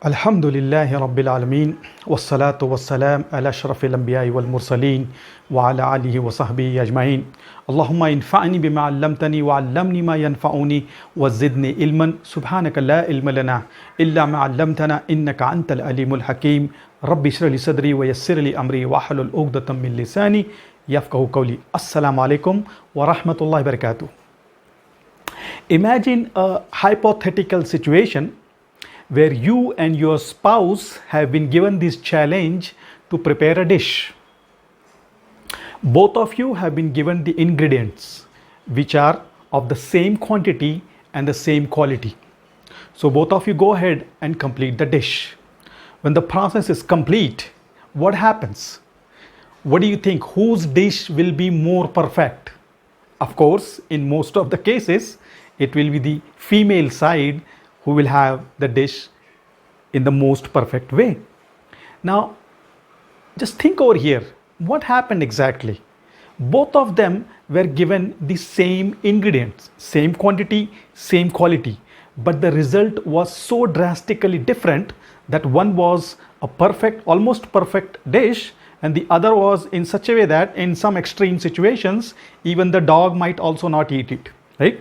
الحمد لله رب العالمين والصلاة والسلام على أشرف الأنبياء والمرسلين وعلى آله وصحبه أجمعين اللهم انفعني بما علمتني وعلمني ما ينفعني وزدني علما سبحانك لا علم لنا إلا ما علمتنا إنك أنت العليم الحكيم رب اشرح لي صدري ويسر لي أمري واحلل عقدة من لساني يفقهوا قولي السلام عليكم ورحمة الله وبركاته. Imagine a hypothetical situation where you and your spouse have been given this challenge to prepare a dish. Both of you have been given the ingredients which are of the same quantity and the same quality. So both of you go ahead and complete the dish. When the process is complete, what happens? What do you think? Whose dish will be more perfect? Of course, in most of the cases, it will be the female side who will have the dish in the most perfect way. Now, just think over here. What happened exactly? Both of them were given the same ingredients, same quantity, same quality. But the result was so drastically different that one was a perfect, almost perfect dish, and the other was in such a way that in some extreme situations, even the dog might also not eat it, right?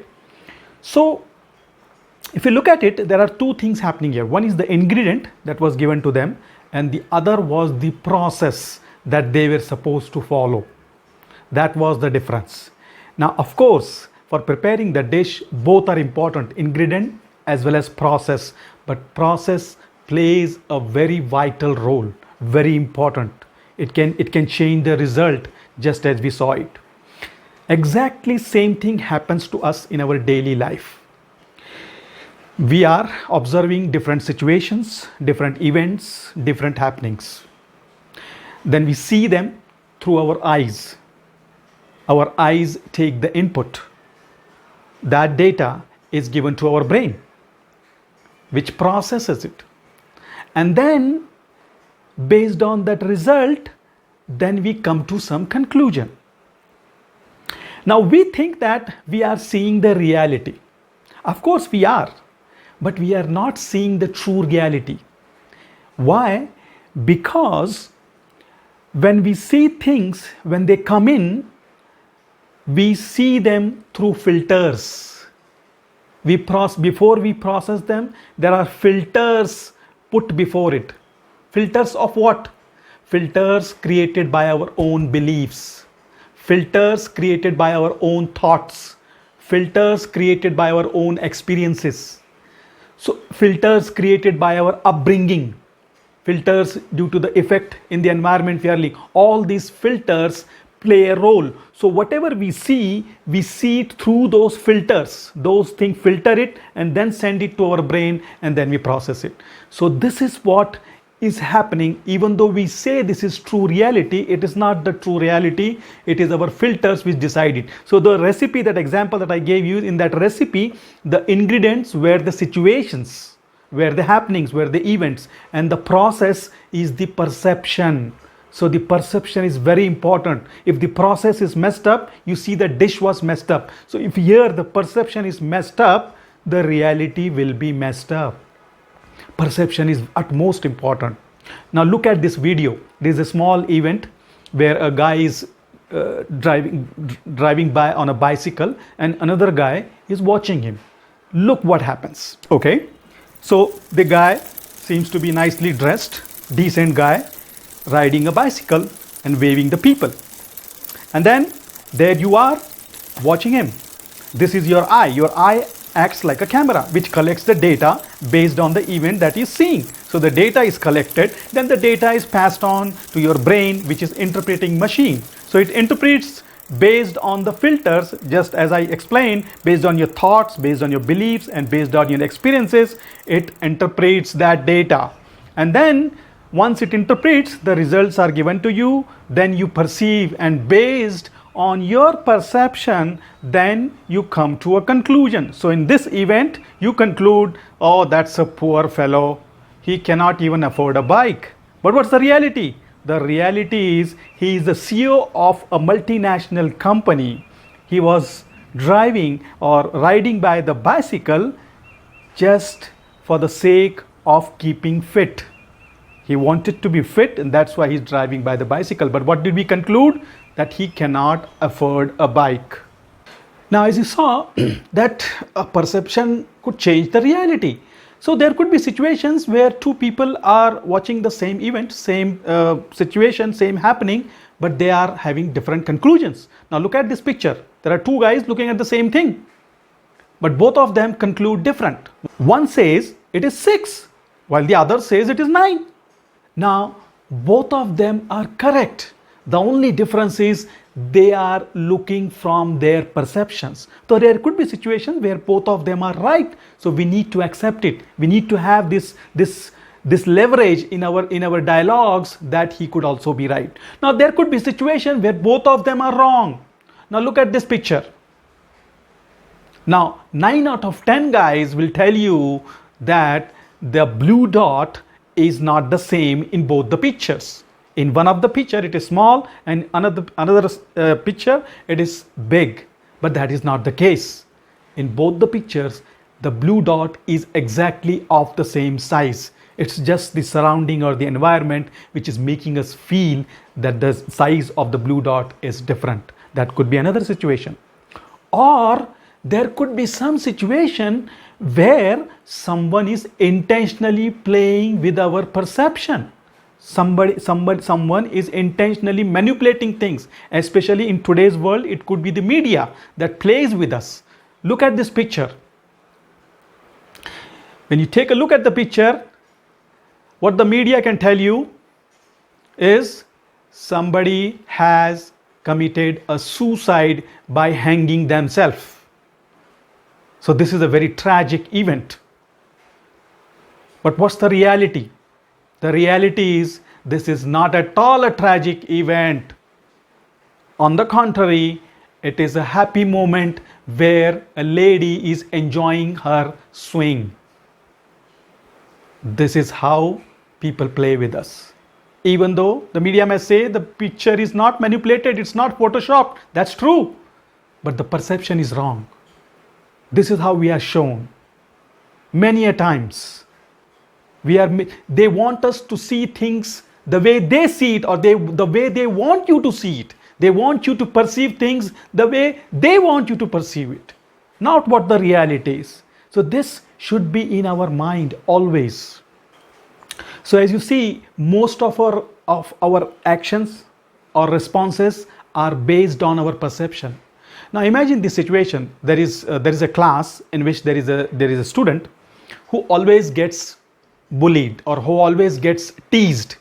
So, if you look at it, there are two things happening here. One is the ingredient that was given to them, and the other was the process that they were supposed to follow. That was the difference. Now, of course, for preparing the dish, both are important, ingredient as well as process. But process plays a very vital role, very important. It can change the result just as we saw it. Exactly same thing happens to us in our daily life. We are observing different situations, different events, different happenings. Then we see them through our eyes. Our eyes take the input. That data is given to our brain, which processes it. And then, based on that result, then we come to some conclusion. Now, we think that we are seeing the reality. Of course, we are. But we are not seeing the true reality. Why? Because when we see things, when they come in, we see them through filters. Before we process them, there are filters put before it. Filters of what? Filters created by our own beliefs. Filters created by our own thoughts. Filters created by our own experiences. So filters created by our upbringing, filters due to the effect in the environment we are living. All these filters play a role. So whatever we see it through those filters. Those things filter it and then send it to our brain and then we process it. So this is what is happening. Even though we say this is true reality, it is not the true reality. It is our filters which decide it. So the recipe, that example that I gave you, in that recipe, the ingredients were the situations, were the happenings, were the events, and the process is the perception. So the perception is very important. If the process is messed up, you see the dish was messed up. So if here the perception is messed up, the reality will be messed up. Perception is utmost important. Now look at this video. There is a small event where a guy is driving by on a bicycle and another guy is watching him. Look what happens. Okay, so the guy seems to be nicely dressed, decent guy, riding a bicycle and waving the people. And then there you are watching him. This is your eye. Your eye acts like a camera which collects the data based on the event that is seeing. So the data is collected, then the data is passed on to your brain, which is interpreting machine. So it interprets based on the filters, just as I explained, based on your thoughts, based on your beliefs, and based on your experiences, it interprets that data. And then once it interprets, the results are given to you, then you perceive, and based on your perception, then you come to a conclusion. So in this event, you conclude, oh, that's a poor fellow. He cannot even afford a bike. But what's the reality? The reality is he is the CEO of a multinational company. He was driving or riding by the bicycle just for the sake of keeping fit. He wanted to be fit, and that's why he's driving by the bicycle. But what did we conclude? That he cannot afford a bike. Now, as you saw, that a perception could change the reality. So there could be situations where two people are watching the same event, same situation, same happening, but they are having different conclusions. Now look at this picture. There are two guys looking at the same thing, but both of them conclude different. One says it is 6, while the other says it is 9. Now, both of them are correct. The only difference is they are looking from their perceptions. So there could be situations where both of them are right. So we need to accept it. We need to have this leverage in our dialogues that he could also be right. Now there could be situations where both of them are wrong. Now look at this picture. Now 9 out of 10 guys will tell you that the blue dot is not the same in both the pictures. In one of the picture it is small, and another picture it is big, but that is not the case. In both the pictures the blue dot is exactly of the same size. It's just the surrounding or the environment which is making us feel that the size of the blue dot is different. That could be another situation. Or there could be some situation where someone is intentionally playing with our perception. Someone is intentionally manipulating things. Especially in today's world, it could be the media that plays with us. Look at this picture. When you take a look at the picture, what the media can tell you is somebody has committed a suicide by hanging themselves. So this is a very tragic event. But what's the reality? The reality is this is not at all a tragic event. On the contrary, it is a happy moment where a lady is enjoying her swing. This is how people play with us. Even though the media may say the picture is not manipulated, it's not photoshopped. That's true. But the perception is wrong. This is how we are shown. Many a times. They want us to see things the way they see it, or the way they want you to see it. They want you to perceive things the way they want you to perceive it, not what the reality is. So this should be in our mind always. So as you see, most of our actions or responses are based on our perception. Now imagine this situation. There is a class in which there is a student who always gets bullied or who always gets teased.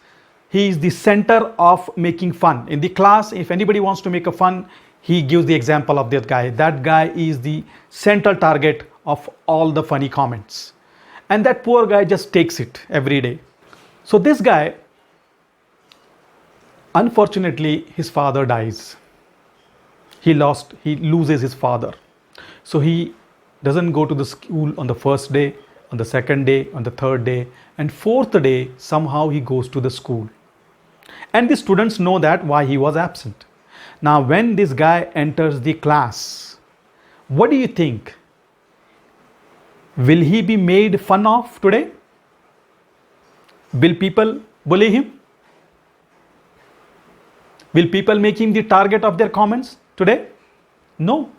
He is the center of making fun. In the class, if anybody wants to make a fun, he gives the example of that guy. That guy is the central target of all the funny comments. And that poor guy just takes it every day. So this guy, unfortunately, his father dies. He loses his father. So he doesn't go to the school on the first day, on the second day, on the third day, and fourth day, somehow he goes to the school. And the students know that why he was absent. Now, when this guy enters the class, what do you think? Will he be made fun of today? Will people bully him? Will people make him the target of their comments today? No,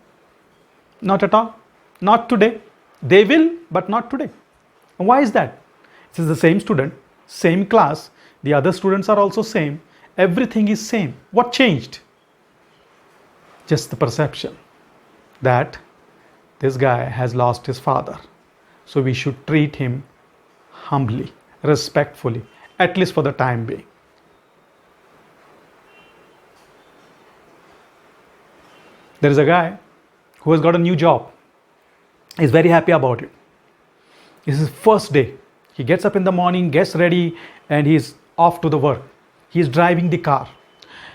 not at all. Not today. They will, but not today. And why is that? This is the same student, same class. The other students are also same. Everything is same. What changed? Just the perception that this guy has lost his father. So we should treat him humbly, respectfully, at least for the time being. There is a guy who has got a new job. He's very happy about it. This is his first day. He gets up in the morning, gets ready, and he's off to the work. He's driving the car.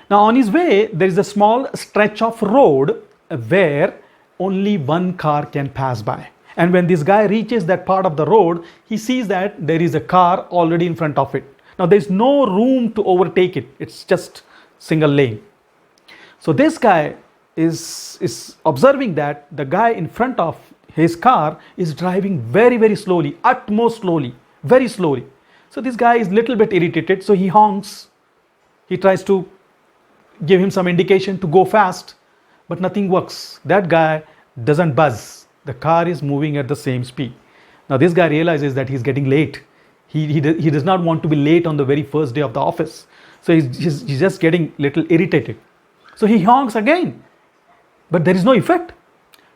Now on his way, there is a small stretch of road where only one car can pass by. And when this guy reaches that part of the road, he sees that there is a car already in front of it. Now there is no room to overtake it. It's just single lane. So this guy is observing that the guy in front of his car is driving very, very slowly, utmost slowly, very slowly. So this guy is little bit irritated, so he honks. He tries to give him some indication to go fast, but nothing works. That guy doesn't buzz. The car is moving at the same speed. Now this guy realizes that he's getting late. He does not want to be late on the very first day of the office. So he's just getting little irritated. So he honks again, but there is no effect.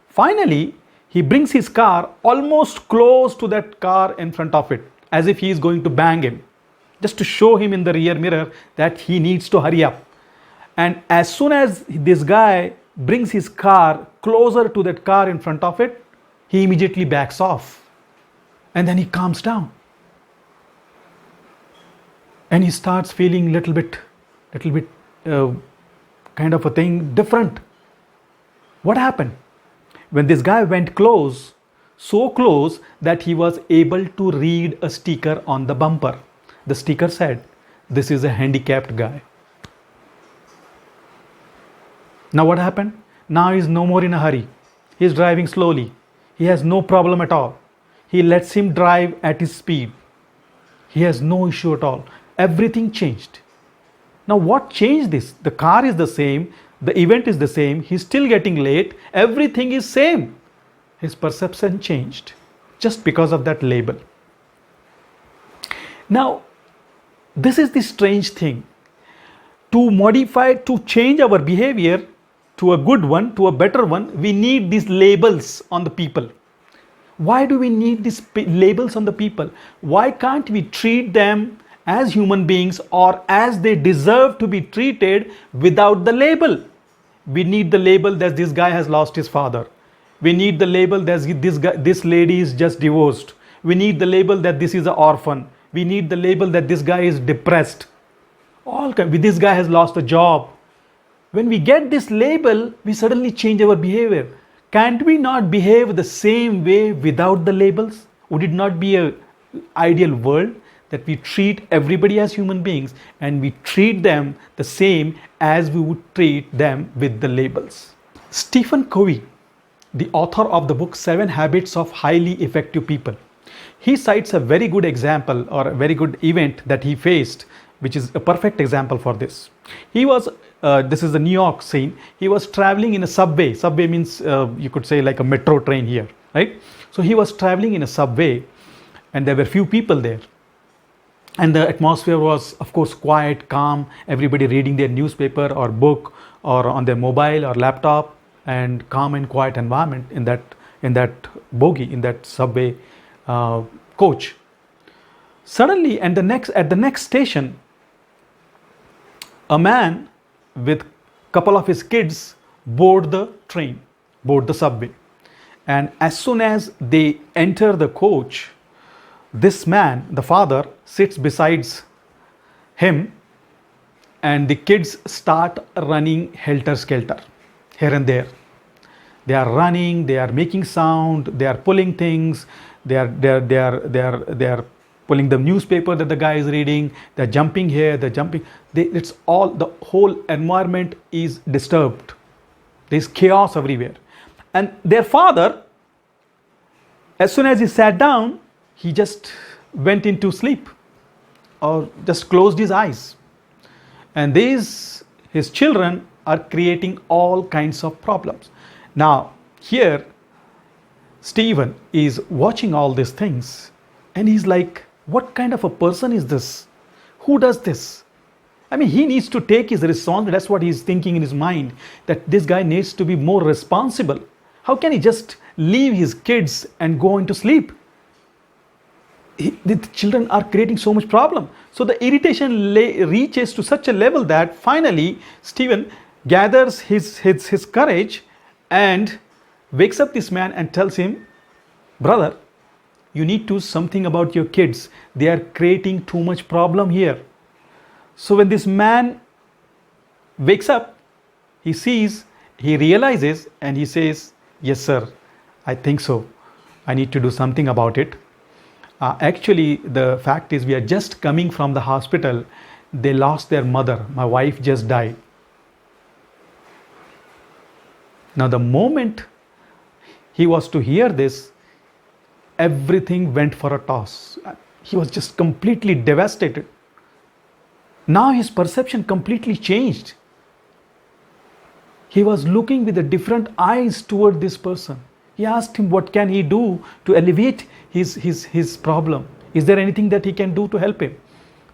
Finally, he brings his car almost close to that car in front of it, as if he is going to bang him, just to show him in the rear mirror that he needs to hurry up. And as soon as this guy brings his car closer to that car in front of it, he immediately backs off. And then he calms down. And he starts feeling little bit kind of a thing different. What happened? When this guy went close, so close that he was able to read a sticker on the bumper. The sticker said, "This is a handicapped guy." Now what happened? Now he is no more in a hurry. He is driving slowly. He has no problem at all. He lets him drive at his speed. He has no issue at all. Everything changed. Now what changed this? The car is the same. The event is the same. He's still getting late. Everything is same. His perception changed just because of that label. Now, this is the strange thing. To modify, to change our behavior to a good one, to a better one, we need these labels on the people. Why do we need these labels on the people? Why can't we treat them as human beings or as they deserve to be treated without the label? We need the label that this guy has lost his father. We need the label that this lady is just divorced. We need the label that this is an orphan. We need the label that this guy is depressed. This guy has lost a job. When we get this label, we suddenly change our behavior. Can't we not behave the same way without the labels? Would it not be an ideal world that we treat everybody as human beings and we treat them the same as we would treat them with the labels? Stephen Covey, the author of the book 7 Habits of Highly Effective People, he cites a very good example or a very good event that he faced, which is a perfect example for this. This is the New York scene. He was traveling in a subway. Subway means you could say like a metro train here, right? So he was traveling in a subway and there were few people there. And the atmosphere was, of course, quiet, calm, everybody reading their newspaper or book or on their mobile or laptop, and calm and quiet environment in that bogie, in that subway coach. Suddenly, at the next station, a man with couple of his kids board the subway. And as soon as they enter the coach, this man, the father, sits beside him and the kids start running helter-skelter here and there. They are running, they are making sound, they are pulling things, they are pulling the newspaper that the guy is reading, they're jumping here, they're jumping. The whole environment is disturbed. There's chaos everywhere. And their father, as soon as he sat down, he just went into sleep or just closed his eyes. And his children are creating all kinds of problems. Now, here, Stephen is watching all these things and he's like, what kind of a person is this? Who does this? I mean, he needs to take his responsibility. That's what he's thinking in his mind, that this guy needs to be more responsible. How can he just leave his kids and go into sleep? The children are creating so much problem. So the irritation reaches to such a level that finally Stephen gathers his courage and wakes up this man and tells him, brother, you need to do something about your kids. They are creating too much problem here. So when this man wakes up, he realizes and he says, yes sir, I think so. I need to do something about it. Actually, the fact is we are just coming from the hospital. They lost their mother. My wife just died. Now the moment he was to hear this, everything went for a toss. he was just completely devastated. Now his perception completely changed. He was looking with a different eyes toward this person. He asked him what can he do to alleviate his problem. Is there anything that he can do to help him?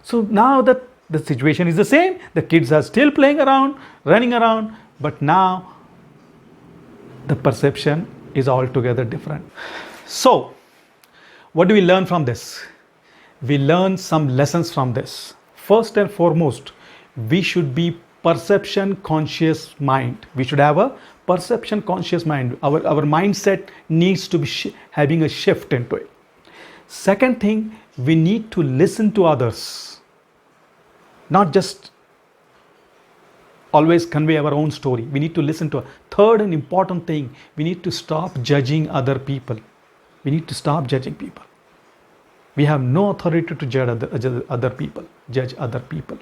So now that the situation is the same, the kids are still playing around, running around, but now the perception is altogether different. So what do we learn from this? We learn some lessons from this. First and foremost, we should be perception conscious mind. We should have a perception conscious mind. Our mindset needs to be having a shift into it. Second thing, we need to listen to others, not just always convey our own story. We need to listen to. Third and important thing, we need to stop judging other people. We need to stop judging people. We have no authority to judge other people.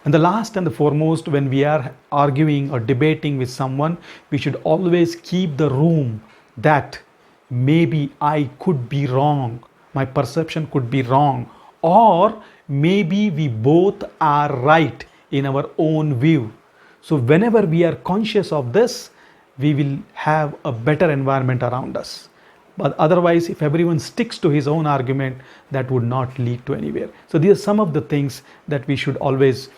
And the last and the foremost, when we are arguing or debating with someone, we should always keep the room that maybe I could be wrong, my perception could be wrong, or maybe we both are right in our own view. So whenever we are conscious of this, we will have a better environment around us. But otherwise, if everyone sticks to his own argument, that would not lead to anywhere. So these are some of the things that we should always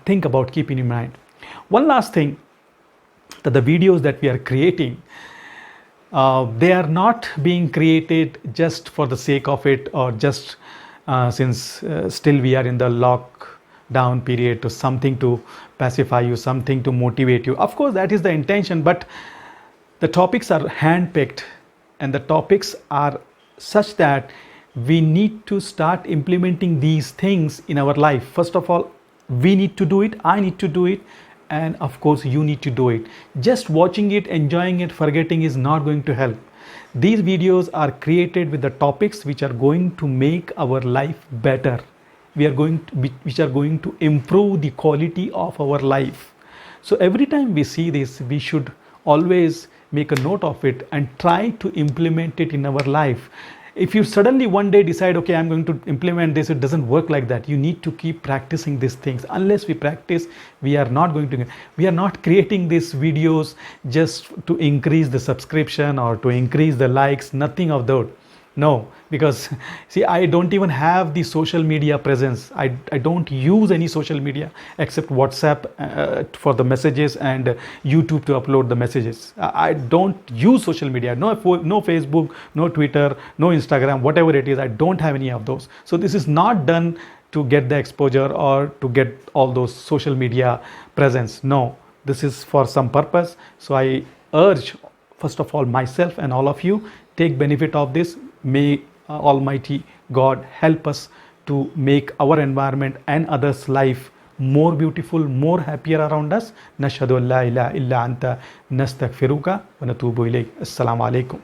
think about keeping in mind. One last thing, that the videos that we are creating, they are not being created just for the sake of it, or just since still we are in the lockdown period, to something to pacify you, something to motivate you. Of course, that is the intention, but the topics are hand-picked, and the topics are such that we need to start implementing these things in our life. First of all, we need to do it, I need to do it, and of course you need to do it. Just watching it, enjoying it, forgetting is not going to help. These videos are created with the topics which are going to make our life better, which are going to improve the quality of our life. So every time we see this, we should always make a note of it and try to implement it in our life. If you suddenly one day decide, okay, I'm going to implement this, it doesn't work like that. You need to keep practicing these things. Unless we practice, we are not creating these videos just to increase the subscription or to increase the likes, nothing of that. No, because see, I don't even have the social media presence. I don't use any social media except WhatsApp for the messages and YouTube to upload the messages. I don't use social media. No Facebook, no Twitter, no Instagram, whatever it is. I don't have any of those. So this is not done to get the exposure or to get all those social media presence. No, this is for some purpose. So I urge, first of all, myself and all of you, take benefit of this. May Almighty God help us to make our environment and others' life more beautiful, more happier around us. Nashhadu an la ilaha illa anta nastaghfiruka wa natubu ilayk. Assalamu alaikum.